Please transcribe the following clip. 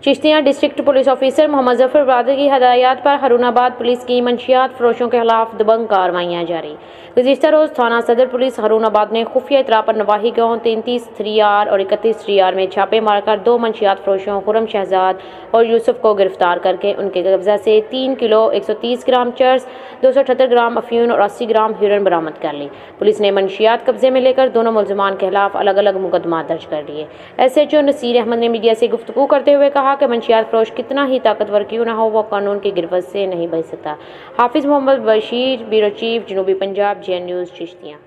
Chishtian district police officer Mohammad Zafar Baradar की हदायत पर हरुनाबाद पुलिस की मंशियात फरोशों के खिलाफ दबंग कार्रवाइयाँ जारी। गुज़िश्ता रोज़ थाना सदर पुलिस हरुनाबाद ने खुफिया इतला पर नवाही गाँव 33 3R और 31 3R में छापे मारकर 2 मंशियात फरोशों खुरम शहजाद और यूसुफ को गिरफ्तार करके उनके कब्जा से 3 किलो 130 ग्राम चर्स, 278 ग्राम अफीम और 80 ग्राम हेरोइन बरामद कर ली। पुलिस ने मंशियात कब्जे में लेकर दोनों मुलजमान के खिलाफ अलग अलग मुकदमा दर्ज कर लिए। SHO नसीर अहमद ने मीडिया से गुफ्तगू करते हुए कहा कि मंशियात फरोश कितना ही ताकतवर क्यों ना हो, वो कानून की गिरफ्त से नहीं बच सकता। हाफिज मोहम्मद बशीर, ब्यूरो चीफ, जनूबी पंजाब, JN न्यूज़, चिश्तियाँ।